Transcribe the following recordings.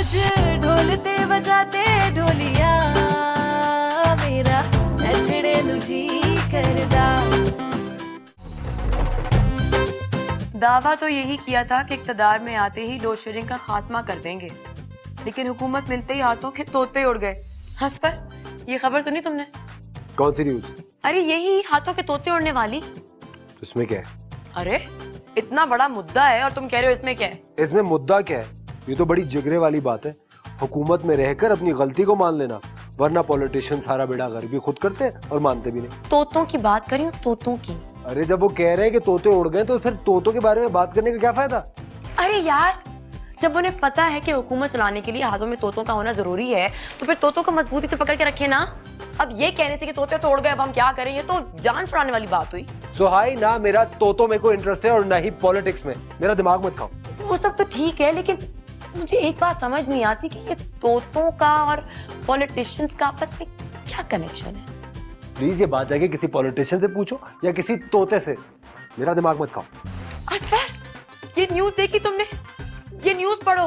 आज ढोलते बजाते ढोलिया मेरा नचड़े नुजी करदा। दावा तो यही किया था कि इक़्तिदार में आते ही लोड शेडिंग का खात्मा कर देंगे, लेकिन हुकूमत मिलते ही हाथों के तोते उड़ गए। हंस पर ये खबर सुनी तुमने? कौन सी न्यूज़? अरे यही हाथों के तोते उड़ने वाली। इसमें क्या है? अरे इतना बड़ा मुद्दा है और तुम कह रहे हो इसमें क्या है? इसमें मुद्दा क्या है? ये तो बड़ी जिगरे वाली बात है। हुकूमत में रहकर अपनी गलती को मान लेना, वरना पॉलिटिशियन सारा बेड़ा गर्क भी खुद करते हैं और मानते भी नहीं। तोतों की बात करी, तोतों की। अरे जब वो कह रहे हैं कि तोते उड़ गए तो फिर तोतों के बारे में बात करने का क्या फायदा? अरे यार, जब उन्हें पता है कि हुकूमत चलाने के लिए हाथों में तोतों का होना जरूरी है, तो फिर तोतों को मजबूती से पकड़ के रखे ना। अब ये कहने से कि तोते तो उड़ गए, अब हम क्या करें, ये तो जान छुड़ाने वाली बात हुई। सुहाई, ना मेरा तोतों में कोई इंटरेस्ट है और ना ही पॉलिटिक्स में। मेरा दिमाग मत खाओ। वो सब तो ठीक है, लेकिन मुझे एक बात समझ नहीं आती कि ये तोतों का और पॉलिटिशियंस का आपस में क्या कनेक्शन है। प्लीज ये बात जाके किसी पॉलिटिशियन से पूछो या किसी तोते से। मेरा दिमाग मत खाओ। असफर, ये न्यूज़ देखी तुमने? ये न्यूज़ पढ़ो।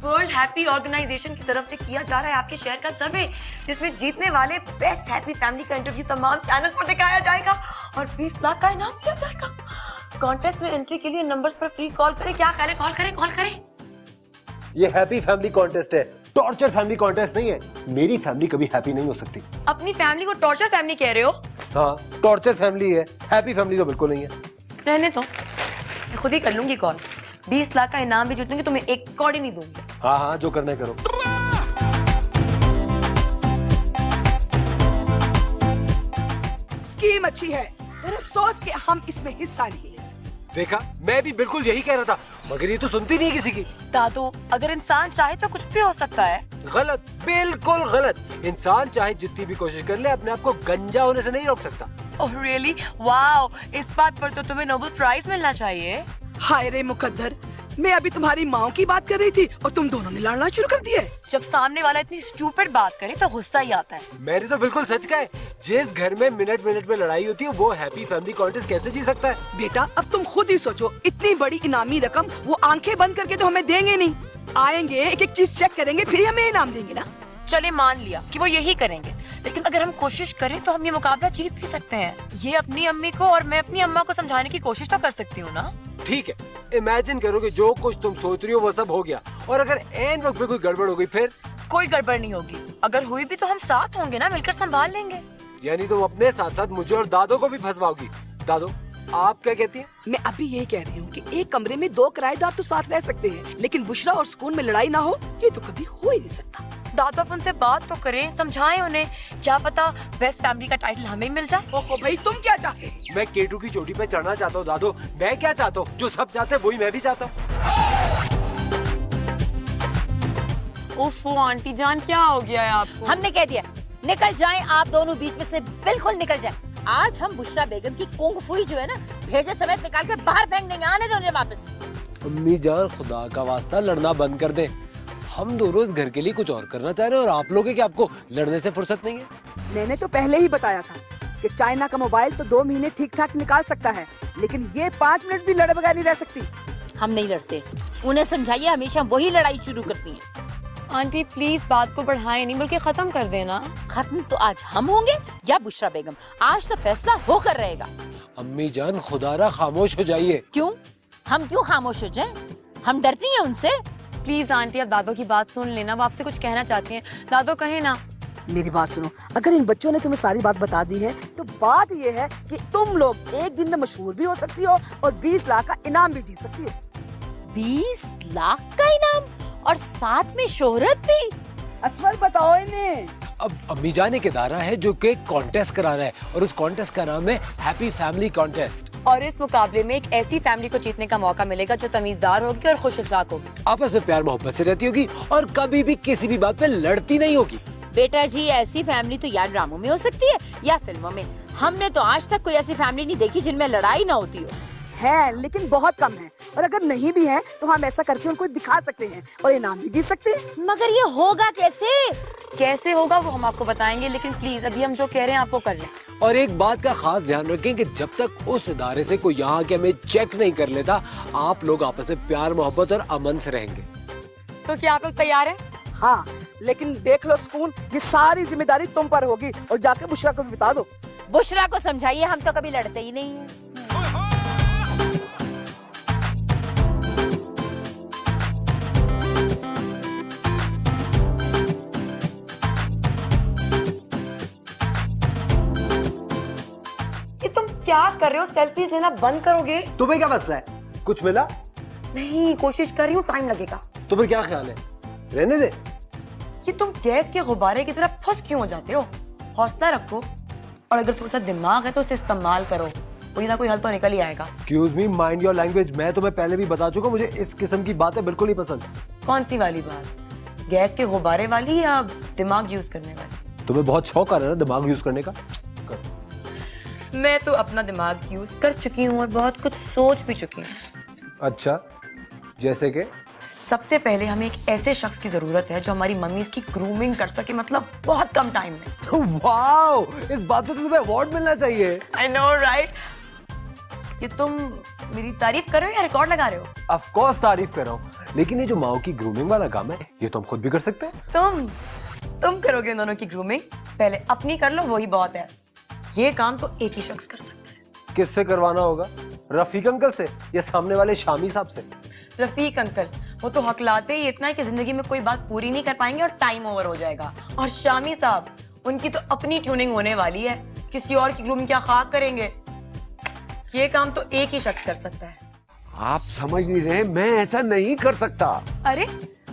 वर्ल्ड हैप्पी ऑर्गेनाइजेशन की तरफ से किया जा रहा है आपके शहर का सर्वे, जिसमें जीतने वाले बेस्ट हैप्पी फैमिली का इंटरव्यू तमाम चैनल्स पर दिखाया जाएगा और 20 लाख का इनाम दिया जाएगा। कॉन्टेस्ट में एंट्री के लिए नंबर्स पर फ्री कॉल करें। क्या ख्याल है? कॉल करें। ये हैप्पी फैमिली कॉन्टेस्ट है, टॉर्चर फैमिली कॉन्टेस्ट नहीं है। मेरी फैमिली कभी हैप्पी नहीं हो सकती। अपनी फैमिली को टॉर्चर फैमिली कह रहे हो? हाँ, टॉर्चर फैमिली है, हैप्पी फैमिली तो बिल्कुल नहीं है। रहने तो मैं खुद ही कर लूंगी कॉल। 20 लाख का इनाम भी जीतूंगी, तुम्हें एक कौड़ ही नहीं दूंगी। हाँ, जो करना है करो। स्कीम अच्छी है, पर अफसोस कि हम इसमें हिस्सा नहीं ले सकते। देखा, मैं भी बिल्कुल यही कह रहा था, मगर ये तो सुनती नहीं किसी की। दादू, अगर इंसान चाहे तो कुछ भी हो सकता है। गलत, बिल्कुल गलत। इंसान चाहे जितनी भी कोशिश कर ले, अपने आप को गंजा होने से नहीं रोक सकता। Oh really? वाओ, इस बात पर तो तुम्हें नोबेल प्राइज मिलना चाहिए। हाय रे मुकद्दर, मैं अभी तुम्हारी माँ की बात कर रही थी और तुम दोनों ने लड़ना शुरू कर दिया। जब सामने वाला इतनी स्टूपिड बात करे तो गुस्सा ही आता है। मैंने तो बिल्कुल सच कहा है। जिस घर में मिनट में लड़ाई होती है, वो हैप्पी फैमिली कॉन्टेस्ट कैसे जी सकता है? बेटा, अब तुम खुद ही सोचो, इतनी बड़ी इनामी रकम वो आंखें बंद करके तो हमें देंगे नहीं। आएंगे, एक एक चीज चेक करेंगे, फिर हमें इनाम देंगे ना। चले मान लिया कि वो यही करेंगे, लेकिन अगर हम कोशिश करें तो हम ये मुकाबला जीत भी सकते हैं। ये अपनी अम्मी को और मैं अपनी अम्मा को समझाने की कोशिश तो कर सकती हूँ ना। ठीक है, इमेजिन करो कि जो कुछ तुम सोच रही हो वो सब हो गया, और अगर एन वक्त पे कोई गड़बड़ हो गई फिर? कोई गड़बड़ नहीं होगी। अगर हुई भी तो हम साथ होंगे ना, मिलकर संभाल लेंगे। यानी तुम अपने साथ साथ मुझे और दादो को भी फंसवाओगी। दादो, आप क्या कहती हैं? मैं अभी यही कह रही हूँ कि एक कमरे में 2 किराएदार तो साथ रह सकते हैं, लेकिन बुशरा और सुकून में लड़ाई ना हो, ये तो कभी हो ही नहीं सकता। दादू, आप उनसे बात तो करें, समझाएं उन्हें। क्या पता बेस्ट फैमिली का टाइटल हमें मिल जाए। ओहो भाई, तुम क्या चाहते? मैं केटू की चोटी पे चढ़ना चाहता हूँ। दादो, मैं क्या चाहता हूँ? जो सब चाहते हैं वही मैं भी चाहता हूँ। ओफो आंटी जान, क्या हो गया है आपको? हमने कह दिया निकल जाएं, आप दोनों बीच में से बिल्कुल निकल जाएं। आज हम बुशरा बेगम की कुंग फुई जो है ना, भेजे समेत निकाल कर बाहर फेंक देंगे। आने दो उन्हें वापस। अम्मी जान, खुदा का वास्ता लड़ना बंद कर दें। हम दोनों इस घर के लिए कुछ और करना चाह रहे हैं और आप लोग हैं कि आपको लड़ने से फुर्सत नहीं है। मैंने तो पहले ही बताया था कि चाइना का मोबाइल तो 2 महीने ठीक ठाक निकाल सकता है, लेकिन ये 5 मिनट भी लड़े बगैर नहीं रह सकती। हम नहीं लड़ते, उन्हें समझाइए, हमेशा वही लड़ाई शुरू करती हैं। आंटी प्लीज बात को बढ़ाएं नहीं, बल्कि खत्म कर देना। खत्म तो आज हम होंगे या बुशरा बेगम, आज तो फैसला होकर रहेगा। अम्मी जान, खुदारा खामोश हो जाइए। क्यों? हम क्यों खामोश हो जाएं? हम डरती हैं उनसे? प्लीज आंटी, आप दादो की बात सुन लेना, वो आपसे कुछ कहना चाहती हैं। दादो कहे ना। मेरी बात सुनो, अगर इन बच्चों ने तुम्हें सारी बात बता दी है, तो बात ये है कि तुम लोग एक दिन में मशहूर भी हो सकती हो और 20 लाख का इनाम भी जीत सकती हो। 20 लाख का इनाम और साथ में शोहरत भी? असफर, बताओ इन्हें। अब अम्मी जान एक इदारा है जो कि कॉन्टेस्ट करा रहा है, और उस कॉन्टेस्ट का नाम है हैप्पी फैमिली कॉन्टेस्ट। और इस मुकाबले में एक ऐसी फैमिली को जीतने का मौका मिलेगा जो तमीजदार होगी और खुश अखलाक होगी, आपस में प्यार मोहब्बत से रहती होगी और कभी भी किसी भी बात पे लड़ती नहीं होगी। बेटा जी, ऐसी फैमिली तो या ड्रामों में हो सकती है या फिल्मों में। हमने तो आज तक कोई ऐसी फैमिली नहीं देखी जिनमें लड़ाई ना होती हो। है, लेकिन बहुत कम है, और अगर नहीं भी है तो हम ऐसा करके उनको दिखा सकते हैं और इनाम भी जीत सकते हैं। मगर ये होगा कैसे? कैसे होगा वो हम आपको बताएंगे, लेकिन प्लीज अभी हम जो कह रहे हैं आप वो कर लें। और एक बात का खास ध्यान रखें कि जब तक उस इदारे से कोई यहाँ के हमें चेक नहीं कर लेता, आप लोग आपस में प्यार मोहब्बत और अमन से रहेंगे। तो क्या आप लोग तैयार हैं? हाँ, लेकिन देख लो सुकून, ये सारी जिम्मेदारी तुम पर होगी और जाके बुशरा को भी बता दो। बुशरा को समझाइए, हम तो कभी लड़ते ही नहीं है। ये तुम क्या कर रहे हो? सेल्फीज लेना बंद करोगे? तुम्हें क्या मसला है? कुछ मिला? नहीं, कोशिश कर रही हूँ, टाइम लगेगा। तो फिर क्या ख्याल है, रहने दे? ये तुम गैस के गुब्बारे की तरह फुस क्यों हो जाते हो? हौसला रखो और अगर थोड़ा सा दिमाग है तो उसे इस्तेमाल करो, कोई ना कोई हल तो निकल ही आएगा। Excuse me, mind your language। मैं तुम्हें पहले भी बता चुका, मुझे इस किस्म की बातें बिल्कुल नहीं पसंद। कौन सी वाली बात? गैस के गुब्बारे वाली या दिमाग यूज करने वाली? तुम्हें बहुत शौक आ रहा है ना दिमाग यूज करने का? कर। मैं तो अपना दिमाग यूज कर चुकी हूँ और बहुत कुछ सोच भी चुकी हूँ। अच्छा, जैसे कि? सबसे पहले हमें एक ऐसे शख्स की जरूरत है जो हमारी मम्मीज की ग्रूमिंग कर सके, मतलब बहुत कम टाइम में। वाओ, इस बात पे तो तुम्हें अवार्ड मिलना चाहिए। I know, right? ये तुम मेरी तारीफ कर रहे हो या रिकॉर्ड लगा रहे हो? ऑफ कोर्स तारीफ कर रहा हूँ, लेकिन ये जो माओ की ग्रूमिंग वाला काम है, ये तो हम खुद भी कर सकते हैं। तुम करोगे उन दोनों की ग्रूमिंग? पहले अपनी कर लो, वही बहुत है। ये काम तो एक ही शख्स कर सकता है। किससे करवाना होगा? रफीक अंकल से या सामने वाले शामी साहब से? रफीक अंकल, वो तो हकलाते ही इतना है कि जिंदगी में कोई बात पूरी नहीं कर पाएंगे और टाइम ओवर हो जाएगा। और शामी साहब, उनकी तो अपनी ट्यूनिंग होने वाली है, किसी और की ग्रूमिंग क्या खाक करेंगे। ये काम तो एक ही शख्स कर सकता है। आप समझ नहीं रहे, मैं ऐसा नहीं कर सकता। अरे,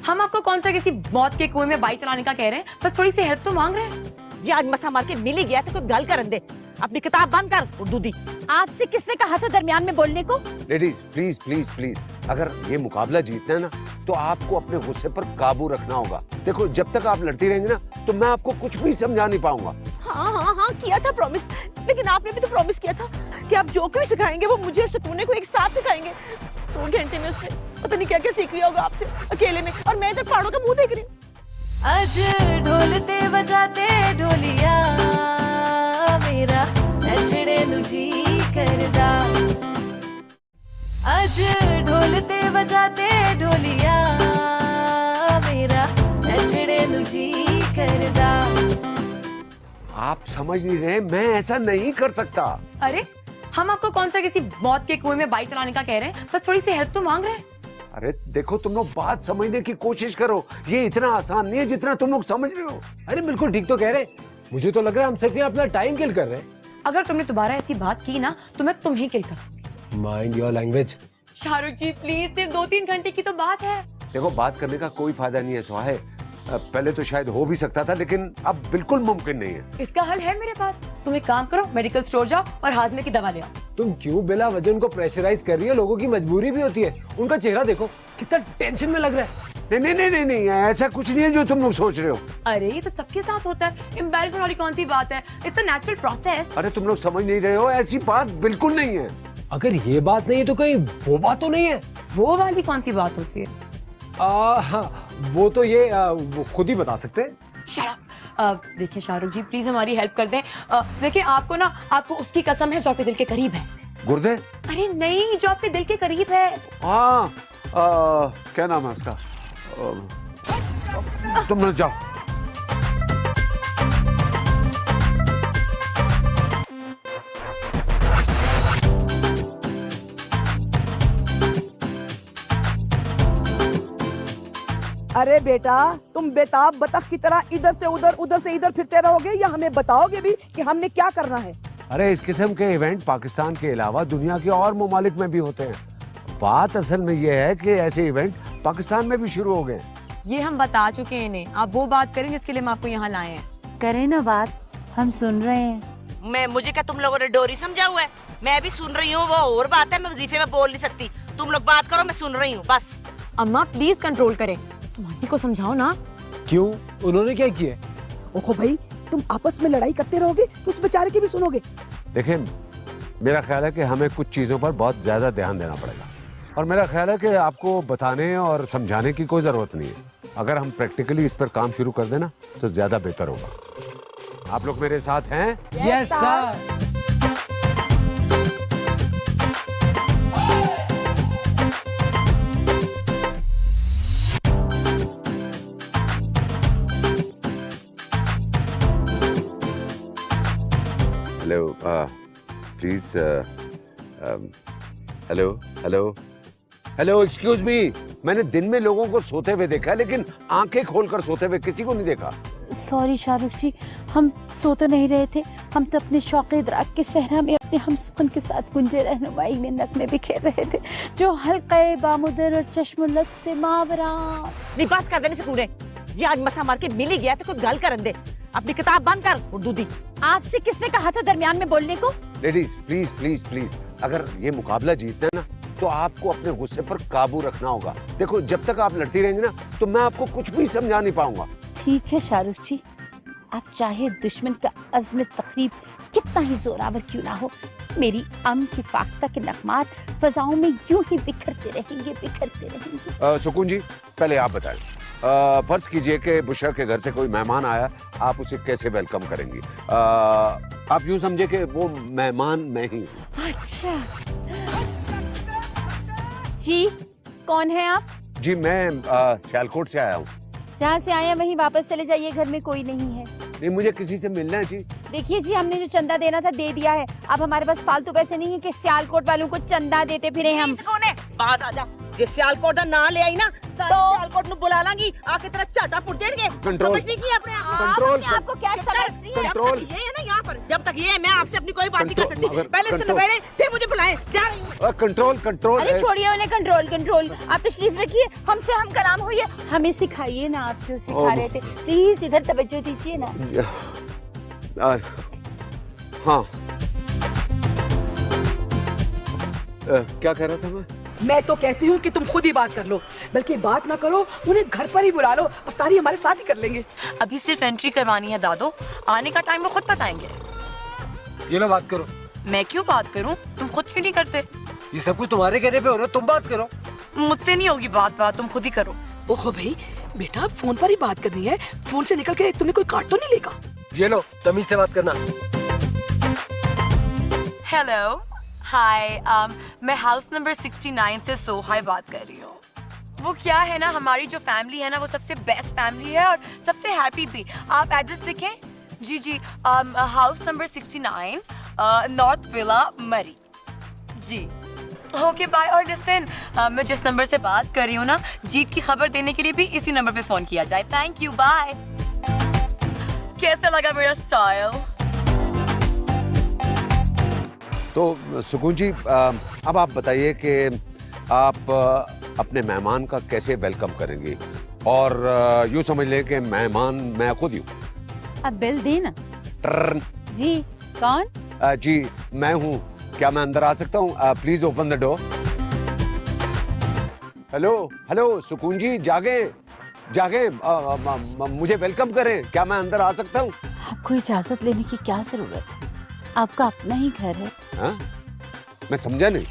हम आपको कौन सा किसी मौत के कुएं में बाइक चलाने का कह रहे हैं, बस थोड़ी सी हेल्प तो मांग रहे हैं। ये आज मसा मार के मिल ही गया तो कोई गल करन दे। अपनी किताब बंद कर उर्दू दी। आपसे किसने कहा था दरमियान में बोलने को? लेडीज प्लीज प्लीज प्लीज, अगर ये मुकाबला जीतना है ना तो आपको अपने गुस्से पर काबू रखना होगा। देखो, जब तक आप लड़ती रहेंगे ना तो मैं आपको कुछ भी समझा नहीं पाऊंगा। हाँ, किया था प्रॉमिस, लेकिन आपने भी तो प्रॉमिस किया था कि आप जो कोई सिखाएंगे वो मुझे और सुकूने को एक साथ सिखाएंगे। 2 घंटे में उसने पता नहीं क्या क्या सीख लिया होगा आपसे अकेले में, और मैं इधर पहाड़ों का मुंह देख रही हूँ। आज ढोलते बजाते ढोलिया मेरा नचने नु जी करदा। आज ढोलते बजाते ढोलिया मेरा नचने नु जी करदा। आप समझ नहीं रहे, मैं ऐसा नहीं कर सकता। अरे, हम आपको कौन सा किसी मौत के कुएं में बाइक चलाने का कह रहे हैं, बस थोड़ी सी हेल्प तो मांग रहे हैं। अरे देखो, तुम लोग बात समझने की कोशिश करो, ये इतना आसान नहीं है जितना तुम लोग समझ रहे हो। अरे बिल्कुल ठीक तो कह रहे हैं, मुझे तो लग रहा है हम सिर्फ यहाँ अपना टाइम किल कर रहे हैं। अगर तुमने दोबारा ऐसी बात की ना तो मैं तुम्हें किल कर दूंगी। Mind your language. Shahrukh ji please, सिर्फ 2-3 घंटे की तो बात है। देखो, बात करने का कोई फायदा नहीं है सुहाए। पहले तो शायद हो भी सकता था, लेकिन अब बिल्कुल मुमकिन नहीं है। इसका हल है मेरे पास। तुम एक काम करो, मेडिकल स्टोर जाओ और हाजमे की दवा ले आओ। तुम क्यों बिला वजह उनको प्रेशराइज कर रही है? लोगों की मजबूरी भी होती है। उनका चेहरा देखो, कितना टेंशन में लग रहा है। नहीं, ऐसा कुछ नहीं है जो तुम लोग सोच रहे हो। अरे, ये तो सबके साथ होता है। एम्बैरेसमेंट वाली कौन सी बात है? It's a natural process. अरे तुम लोग समझ नहीं रहे हो, ऐसी बात बिल्कुल नहीं है। अगर ये बात नहीं है तो कहीं वो बात तो नहीं है? वो वाली कौन सी बात होती है? हाँ, वो तो ये वो खुद ही बता सकते हैं। Shut up। देखिए शाहरुख जी, प्लीज हमारी हेल्प कर दें। देखिए, आपको उसकी कसम है जो आपके दिल के करीब है। गुर्दे? अरे नहीं, जो आपके दिल के करीब है। हाँ, क्या नाम है उसका? तुम लोग जाओ। अरे बेटा, तुम बेताब बतख की तरह इधर से उधर फिरते रहोगे या हमें बताओगे भी कि हमने क्या करना है? अरे, इस किस्म के इवेंट पाकिस्तान के अलावा दुनिया के और ममालिक में भी होते हैं। बात असल में ये है कि ऐसे इवेंट पाकिस्तान में भी शुरू हो गए। ये हम बता चुके हैं इन्हें। आप वो बात करें जिसके लिए हम आपको यहाँ लाए हैं। करें ना बात, हम सुन रहे हैं। मुझे क्या तुम लोगों ने डोरी समझा हुआ है? मैं भी सुन रही हूँ, वो और बात है, मैं वजीफे में बोल नहीं सकती। तुम लोग बात करो, मैं सुन रही हूँ बस। अम्मा प्लीज कंट्रोल करें, तुम आंटी को समझाओ ना। क्यों, उन्होंने क्या किया? ओहो भाई, तुम आपस में लड़ाई करते रहोगे तो उस बेचारे की भी सुनोगे। देखिए, मेरा ख्याल है कि हमें कुछ चीजों पर बहुत ज्यादा ध्यान देना पड़ेगा, और मेरा ख्याल है कि आपको बताने और समझाने की कोई जरूरत नहीं है। अगर हम प्रैक्टिकली इस पर काम शुरू कर देना तो ज्यादा बेहतर होगा। आप लोग मेरे साथ हैं? Yes sir. Hello please hello hello hello excuse me. मैंने दिन में लोगों को सोते हुए देखा लेकिन आंखें खोलकर सोते हुए किसी को नहीं देखा। सॉरी शाहरुख जी, हम सो तो नहीं रहे थे, हम तो अपने शौक़ इदराक के सहरा में अपने हमसुकन के साथ गुंजे रहनुमाई में नगमे बिखेर रहे थे जो हल्क़े बामुदर और चश्मुल से मावरा। नहीं बस कर देने से कूड़े जी, आज मसा मार के मिल ही गया तो कोई गल कर दे। अपनी किताब बंद कर उर्दू दी। आपसे किसने कहा था दरमियान में बोलने को? लेडीज प्लीज प्लीज प्लीज, अगर ये मुकाबला जीतना है ना तो आपको अपने गुस्से पर काबू रखना होगा। देखो जब तक आप लड़ती रहेंगी ना तो मैं आपको कुछ भी समझा नहीं पाऊंगा। ठीक है शाहरुख जी, आप चाहे दुश्मन का अज़्म तक़रीब कितना ही जोरावर क्यों ना हो, मेरी अम की फाख्ता के नगमात फजाओं में यूं ही बिखरते रहेंगे। सुकून जी पहले आप बताएं, फर्ज कीजिए कि बुशरा के घर से कोई मेहमान आया, आप उसे कैसे वेलकम करेंगी? आप यूं समझे कि वो मेहमान मैं ही हूं। अच्छा जी, कौन है आप? जी मैं सियालकोट से आया हूँ। जहाँ से आए हैं वहीं वापस चले जाइए, घर में कोई नहीं है। नहीं मुझे किसी से मिलना है जी। देखिए जी, हमने जो चंदा देना था दे दिया है, अब हमारे पास फालतू पैसे नहीं है कि सियालकोट वालों को चंदा देते फिरे हम। कौन है? बात आ जा, जे सियालकोट दा नाम ले आई ना तो सियालकोट नु बुला लांगी, आके तेरा चाटा फुट देंगे। कंट्रोल समझ नहीं की अपने आप कंट्रोल आपको क्या समझती है? कंट्रोल ये है ना यहाँ पर, जब तक ये है मैं आपसे अपनी कोई बात नहीं कर सकती। कंट्रोल, पहले इसको कंट्रोल। निबेड़े फिर मुझे बुलाएं। जा रही हूँ। Control control. अरे छोड़िए उन्हें, कंट्रोल। आप तशरीफ रखिए, हमसे हम कलाम होइए, हमें सिखाइए ना आप जो सिखा रहे थे। प्लीज इधर तवज्जो दीजिए ना। हाँ क्या कह रहा था मैं तो कहती हूँ कि तुम खुद ही बात कर लो, बल्कि बात ना करो, उन्हें घर पर ही बुला लो, अफ्तारी हमारे साथ ही कर लेंगे। अभी सिर्फ एंट्री करवानी है दादो, आने का टाइम वो खुद बताएंगे। ये लो बात करो। मैं क्यों बात करूं? तुम खुद क्यों नहीं करते? ये सब कुछ तुम्हारे कहने पे हो रहा है, तुम बात करो। मुझसे नहीं होगी बात, तुम खुद ही करो। ओहो भाई बेटा, फोन पर ही बात करनी है, फोन से निकल के तुम्हें कोई काट तो नहीं लेगा। ये लो तमीज से बात करना। हेलो हाय, मैं हाउस नंबर 69 से सोहा बात कर रही हूँ। वो क्या है ना, हमारी जो फैमिली है ना वो सबसे बेस्ट फैमिली है और सबसे हैप्पी भी। आप एड्रेस लिखें। जी हाउस नंबर 69 नॉर्थ विला मरी। जी ओके बाय। और लिसन, मैं जिस नंबर से बात कर रही हूँ ना, जीत की खबर देने के लिए भी इसी नंबर पे फोन किया जाए। Thank you, bye. कैसा लगा मेरा स्टाइल? तो सुकून जी अब आप बताइए कि आप अपने मेहमान का कैसे वेलकम करेंगे, और यूँ समझ लें कि मेहमान मैं खुद ही हूँ। अब बिल देना। टर्न। जी कौन? जी मैं हूँ, क्या मैं अंदर आ सकता हूँ? Please open the door. Hello सुकून जी, जागे मुझे वेलकम करें, क्या मैं अंदर आ सकता हूँ? आपको इजाजत लेने की क्या जरूरत है, आपका अपना ही घर है। हाँ? मैं समझा नहीं।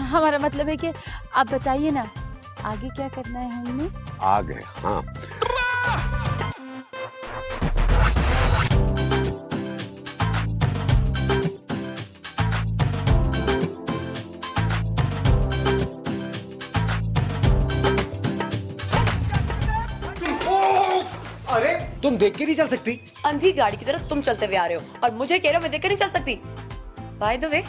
हमारा मतलब है कि आप बताइए ना आगे क्या करना है हमने। आ गए। हाँ अरे तुम देख के नहीं चल सकती? अंधी गाड़ी की तरह तुम चलते हुए आ रहे हो और मुझे कह रहे हो मैं देखकर नहीं चल सकती। बाय द वे,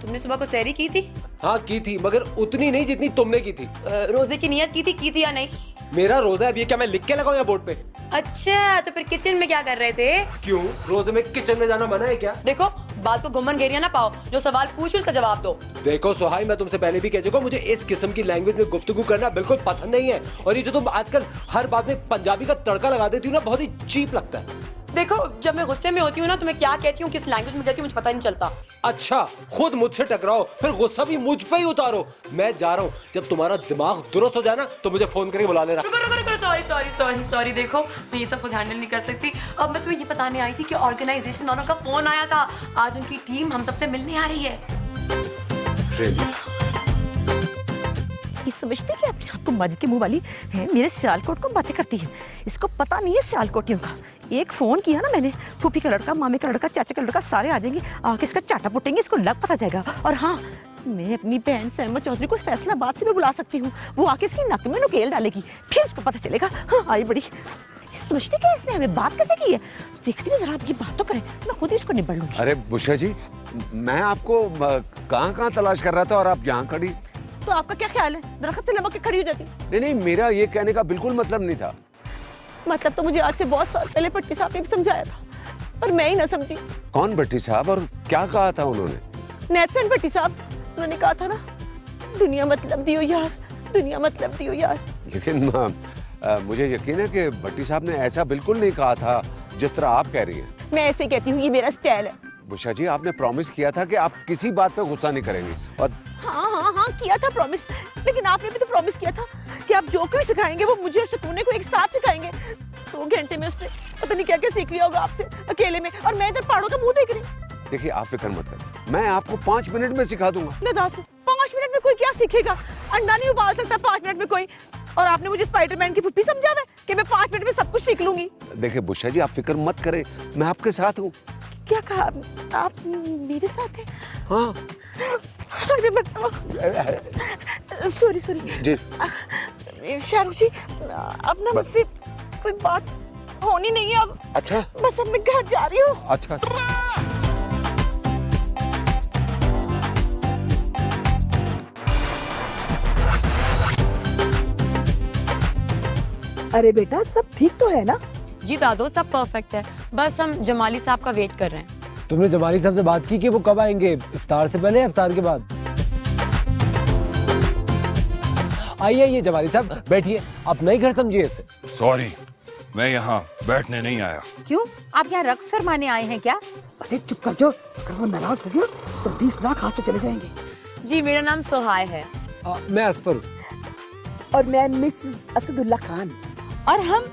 तुमने सुबह को सैरी की थी? हाँ की थी, मगर उतनी नहीं जितनी तुमने की थी। रोजे की नियत की थी या नहीं? मेरा रोजा है, अब ये क्या मैं लिख के लगाऊं या बोर्ड पे? अच्छा, तो फिर किचन में क्या कर रहे थे? क्यों, रोजे में किचन में जाना मना है क्या? देखो बात को घुमन घेरिया ना पाओ, जो सवाल पूछो उसका जवाब दो। देखो सोहाई, मैं तुमसे पहले भी कह चुका हूं, मुझे इस किस्म की लैंग्वेज में गुफ्तगू करना बिल्कुल पसंद नहीं है। और ये जो तुम आजकल हर बात में पंजाबी का तड़का लगा देती हो ना, बहुत ही चीप लगता है। देखो जब मैं गुस्से में होती हूँ ना तो मैं क्या कहती हूँ, किस लैंग्वेज में कहती हूँ, मुझे पता नहीं चलता। अच्छा, खुद मुझसे टकराओ फिर गुस्सा भी मुझ पे ही उतारो। मैं जा रहा हूँ, जब तुम्हारा दिमाग दुरुस्त हो जाए ना तो मुझे फोन करके बुला लेना। सॉरी, देखो मैं ये सब खुद हैंडल नहीं कर सकती। अब मैं तुम्हें ये बताने आई थी कि ऑर्गेनाइजेशन वालों का फोन आया था, आज उनकी टीम हम सबसे मिलने आ रही है। ये समझते कि अपने आप को मज के मुंह वाली है, मेरे सियालकोट को बातें करती है। इसको पता नहीं है सियालकोटियों का। एक फोन किया ना मैंने, फूफी का लड़का, मामे का लड़का, चाचा का लड़का, सारे आ जाएंगे, आके इसका चाटा पुटेंगे, इसको लग पता जाएगा। और हाँ, मैं अपनी बहन सहमत चौधरी को फैसलाबाद से भी बुला सकती हूँ, वो आके इसकी नक में नुकेल डालेगी, फिर उसको पता चलेगा। हाँ आई बड़ी समझते क्या इसने हमें बात कैसे की है? देखती हूँ जरा आप ये बात तो करें, मैं खुद ही इसको निबड़ लूंगी। अरे बुशरा जी, मैं आपको कहाँ कहाँ तलाश कर रहा था और आप यहाँ खड़ी। तो आपका क्या ख्याल है, दरख्त से लमक के खड़ी हो जाती? नहीं नहीं, मेरा ये कहने का बिल्कुल मतलब नहीं था। मतलब तो मुझे आज से बहुत साल पहले भट्टी साहब ने भी समझाया था, पर मैं ही ना समझी। कौन भट्टी साहब, और क्या कहा था उन्होंने? नेत्सन भट्टी साहब, उन्होंने कहा था ना, दुनिया मतलब दियो यार, दुनिया मतलब दियो यार। लेकिन मुझे यकीन है कि भट्टी साहब ने ऐसा बिल्कुल नहीं कहा था जिस तरह आप कह रही हैं। मैं ऐसे कहती हूँ, ये मेरा स्टाइल है। बुशरा जी, आपने प्रॉमिस किया था कि आप किसी बात पे गुस्सा नहीं करेंगे। और हाँ किया था प्रॉमिस, लेकिन आपने भी तो प्रॉमिस किया था कि आप जो कुछ सिखाएंगे वो मुझे और सुकूने को एक साथ सिखाएंगे। 2 घंटे में उसने पता नहीं क्या क्या सीख लिया होगा आपसे अकेले में, और मैं इधर पहाड़ों का मुंह देख रही। देखिए, आप फिक्र मत करें, मैं आपको 5 मिनट में सिखा दूंगा। मैं 5 मिनट में कोई क्या सीखेगा? अंडा नहीं उबाल सकता 5 मिनट में कोई। और आपने मुझे स्पाइडरमैन की पुप्पी समझा है कि मैं 5 मिनट में सब कुछ सीख लूंगी। देखिए बुशरा जी, आप फिक्र मत करें, मैं आपके साथ हूँ। क्या कहा आप मेरे साथ हैं? हाँ। अरे बचाओ। सॉरी जी शाहरुख जी, अब ना मुझसे कोई बात होनी नहीं है अब। अच्छा। बस अब मैं घर जा रही हूँ। अच्छा। अरे बेटा, सब ठीक तो है ना? जी दादो, सब परफेक्ट है, बस हम जमाली साहब का वेट कर रहे हैं। तुमने जमाली साहब से बात की कि वो कब आएंगे, इफ्तार से पहले या इफ्तार के बाद? आइए जमाली साहब, बैठिए, आप नई घर समझिए इसे। सॉरी, मैं यहाँ बैठने नहीं आया। क्यों, आप यहाँ रक्स फरमाने आए हैं क्या? अरे चुप कर जाओ, अगर वो नाराज हो गया तो 20 लाख हाथ से चले जाएंगे। जी मेरा नाम सोहाय है। मैं असफर हूँ। और मैं मिस असदुल्ला खान। और हम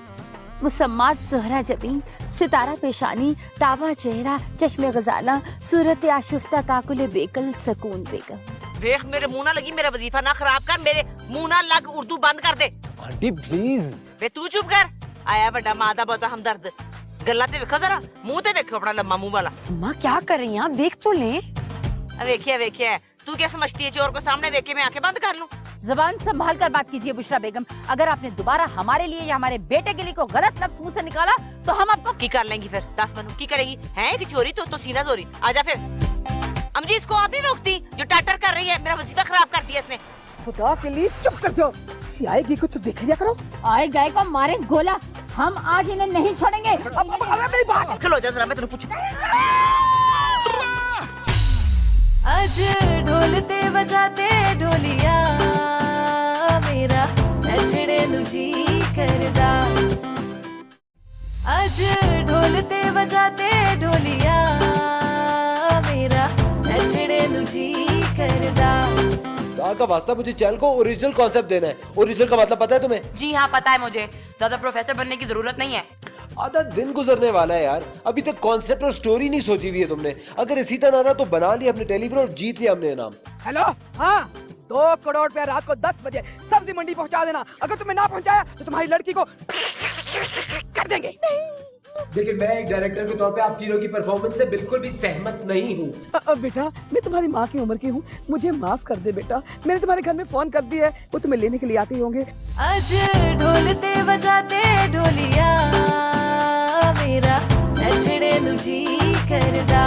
मुसम्मात ज़हरा जबीन, सितारा पेशानी, ताबा चेहरा, चश्मे गजाला, सूरत आशुफ्ता, काकुले बेकल, सकून बेगम। देख, मेरे मुंह ना लगी, मेरा वजीफा ना खराब कर, मेरे मुंह ना लग, उर्दू बंद कर दे। Aunty please. वे तू चुप कर, आया बड़ा मादा बहुत हमदर्द। गल्ला ते देखो जरा, मुंह ते देखो अपना लम्मा मुंह वाला। माँ क्या कर रही हैं आप, देख तो ले। वेखिए, तू क्या समझती है चोर को सामने देख के मैं आंखें बंद कर लूं? जबान संभाल कर बात कीजिए बुशरा बेगम। अगर आपने दोबारा हमारे लिए या हमारे बेटे के लिए कोई गलत लफ्ज मुंह से निकाला तो हम आपको की कर लेंगी फिर। 10 बनू की करेगी है कि चोरी तो सीधा चोरी। आजा फिर। अमजी, इसको आप नहीं रोकती जो टाटर कर रही है, मेरा वजीफा खराब कर दिया इसने। खुदा के लिए चुप कर जाओ, सियाएगी को तो देख लिया करो। आए गए को मारे गोला, हम आज इन्हें नहीं छोड़ेंगे। अरे मेरी बात खलो जा जरा, मैं तेरे पूछूं। आज ढोलते बजाते ढोलिया मेरा नचड़े जी करदा। आज ढोलते बजाते ढोलिया मेरा नचड़े जी करदा। का वास्ता, मुझे चैनल को ओरिजिनल कॉन्सेप्ट देना है। ओरिजिनल का मतलब पता है तुम्हें? जी हाँ पता है मुझे, ज्यादा प्रोफेसर बनने की जरूरत नहीं है। आधा दिन गुजरने वाला है यार, अभी तक कॉन्सेप्ट और स्टोरी नहीं सोची हुई है तुमने। अगर इसी तरह रहा तो बना लिया अपने टेलीविजन और जीत लिया हमने इनाम। हेलो, हाँ 2 करोड़ रुपया रात को 10 बजे सब्जी मंडी पहुंचा देना। अगर तुम्हें ना पहुंचाया तो तुम्हारी लड़की को कर देंगे। लेकिन मैं एक डायरेक्टर के तौर पे आप तीनों की परफॉर्मेंस से बिल्कुल भी सहमत नहीं हूँ। बेटा, मैं तुम्हारी माँ की उम्र की हूँ, मुझे माफ कर दे बेटा। मैंने तुम्हारे घर में फोन कर दिया है, वो तुम्हें लेने के लिए आते ही होंगे। आज ढोलते बजाते ढोलिया मेरा नचड़े जी करदा।